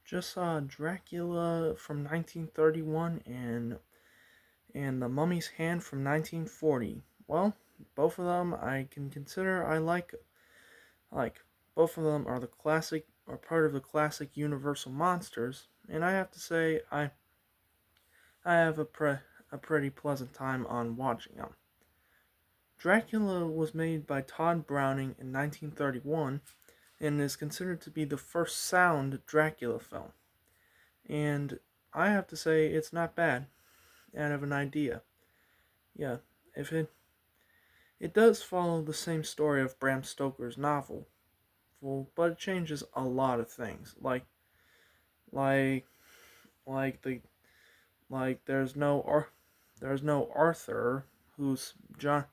Just saw Dracula from 1931 and The Mummy's Hand from 1940. Well, both of them I can consider I like both of them are the classic are part of the classic Universal monsters, and I have to say I have a pretty pleasant time on watching them. Dracula was made by Todd Browning in 1931 and is considered to be the first sound Dracula film. And I have to say it's not bad out of an idea. Yeah, if it does follow the same story of Bram Stoker's novel, well, but it changes a lot of things. Like like the there's no Arthur who's John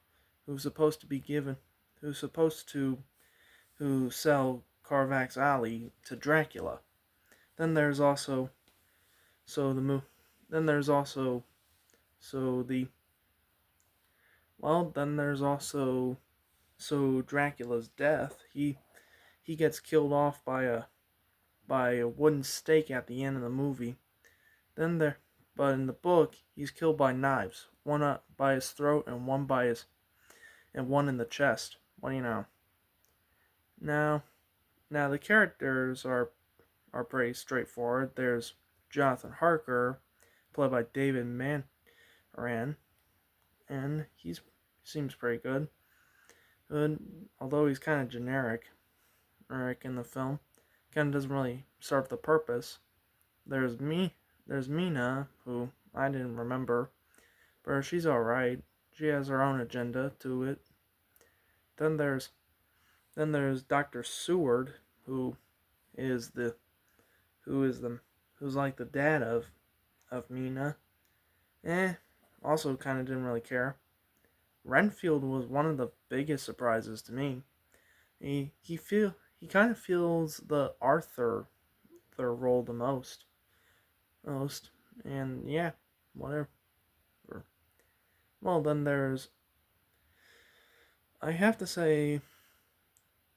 who's supposed to be given who's supposed to who sell Carfax Alley to Dracula. Then there's also so the mo- then there's also so the well then there's also so Dracula's death. He gets killed off by a wooden stake at the end of the movie. Then there but in the book he's killed by knives, one by his throat and one in the chest. What do you know? Now now the characters are pretty straightforward. There's Jonathan Harker, played by David Manran, and he seems pretty good. Although he's kind of generic, Eric in the film, kind of doesn't really serve the purpose. There's there's Mina, who I didn't remember, but she's all right. She has her own agenda to it. Then there's Dr. Seward, who is the who is the who's like the dad of Mina. Eh, also kind of didn't really care. Renfield was one of the biggest surprises to me. He kind of feels the Arthur their role the most, and yeah, whatever. Well, then there's I have to say,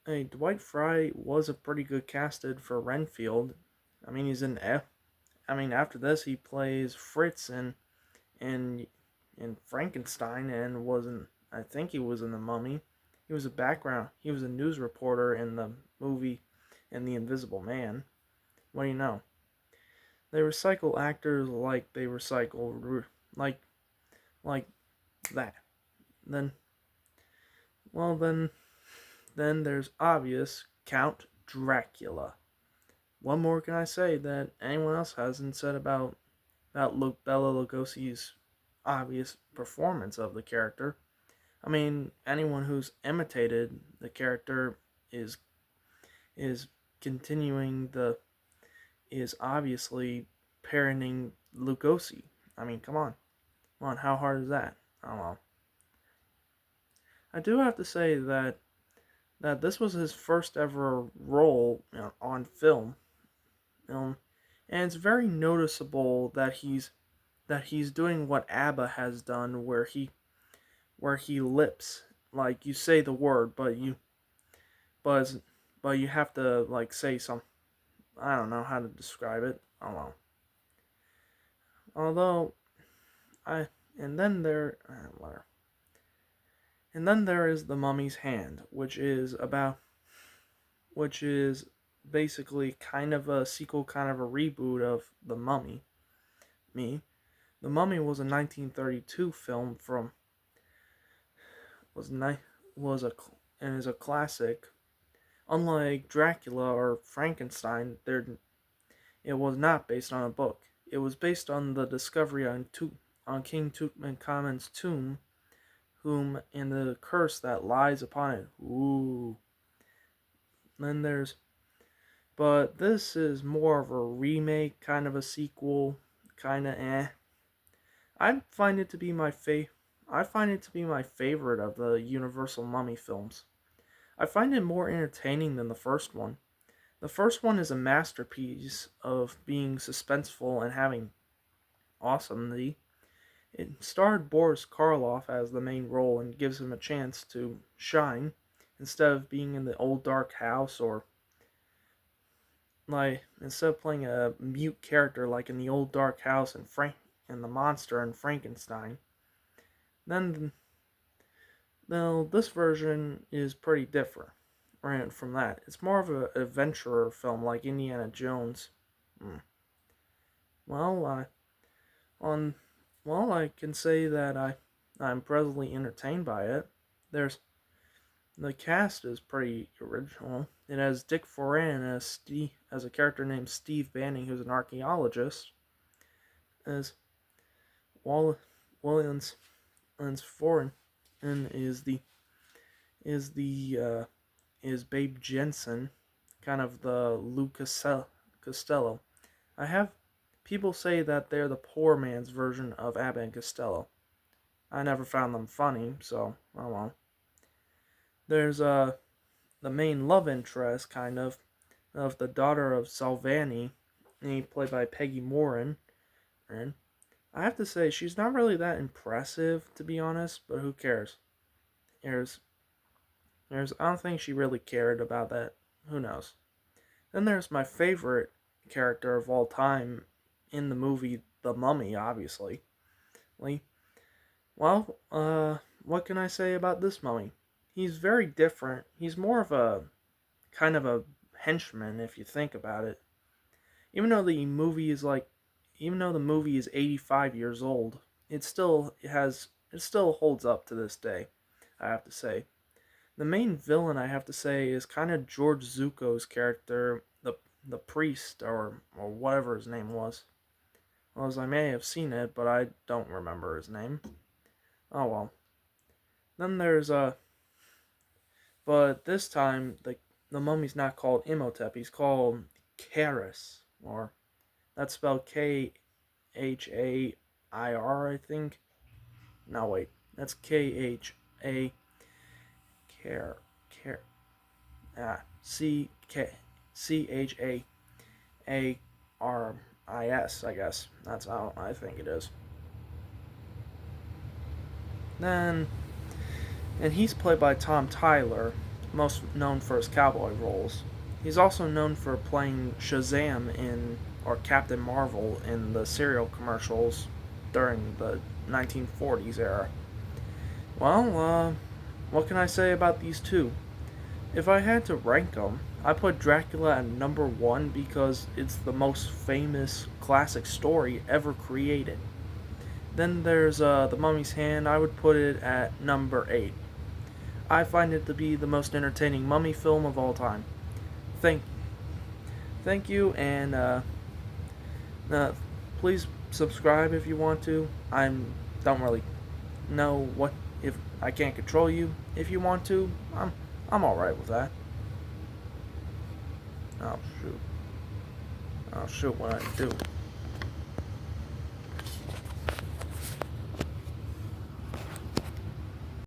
Dwight Frye was a pretty good casted for Renfield. I mean, he's in F. I mean, after this, he plays Fritz in in Frankenstein and wasn't. I think he was in The Mummy. He was a background. He was a news reporter in the movie in The Invisible Man. What do you know? They recycle actors like they recycle like like that. Then well then there's obvious Count Dracula. What more can I say that anyone else hasn't said about Bela Lugosi's obvious performance of the character? I mean, anyone who's imitated the character is is continuing the is obviously parodying Lugosi. I mean, come on, how hard is that? I don't know. I do have to say that this was his first ever role, on film, um, and it's very noticeable that he's doing what ABBA has done, where he lips, like you say the word, but but you have to like say some. I don't know how to describe it. I don't know. Although I and then there whatever. And then there is The Mummy's Hand, which is basically kind of a sequel, kind of a reboot of The Mummy. Me, The Mummy was a 1932 film from was ni- was a and is a classic. Unlike Dracula or Frankenstein, it was not based on a book. It was based on the discovery on King Tutankhamun's tomb, whom and the curse that lies upon it. Ooh. Then there's but this is more of a remake, kind of a sequel, kind of eh. I find it to be I find it to be my favorite of the Universal Mummy films. I find it more entertaining than the first one. The first one is a masterpiece of being suspenseful and having awesomely. It starred Boris Karloff as the main role and gives him a chance to shine instead of being in the old dark house like instead of playing a mute character like in the old Dark House and the Monster and Frankenstein, then this version is pretty different. Right from that, it's more of an adventurer film like Indiana Jones. Hmm. Well, on I can say that I'm presently entertained by it. There's The cast is pretty original. It has Dick Foran as a character named Steve Banning, who's an archaeologist. As Wall- Williams Foran and is the is Babe Jensen, kind of the Lou Costello. I have People say that they're the poor man's version of Abbott and Costello. I never found them funny, so oh well. There's the main love interest, kind of the daughter of Salvani, played by Peggy Morin. And I have to say, she's not really that impressive, to be honest, but who cares? There's, I don't think she really cared about that. Who knows? Then there's my favorite character of all time in the movie The Mummy, obviously. Lee. Well, what can I say about this mummy? He's very different. He's more of a kind of a henchman if you think about it. Even though the movie is like, even though the movie is 85 years old, it still holds up to this day. I have to say, the main villain I have to say is kind of George Zuko's character, the priest or whatever his name was. Well, as I may have seen it, but I don't remember his name. Oh well. Then there's but this time the mummy's not called Imhotep. He's called Karis, or that's spelled Khair, I think. No, wait, that's Kha care care Charis. I guess that's how I think it is. Then and he's played by Tom Tyler, most known for his cowboy roles. He's also known for playing Shazam or Captain Marvel in the cereal commercials during the 1940s era. Well, what can I say about these two? If I had to rank them, I put Dracula at number one because it's the most famous classic story ever created. Then there's The Mummy's Hand. I would put it at number 8. I find it to be the most entertaining mummy film of all time. Thank, thank you, and please subscribe if you want to. I don't really know what if I can't control you. If you want to, I'm all right with that. Oh shoot! Oh shoot! What I do?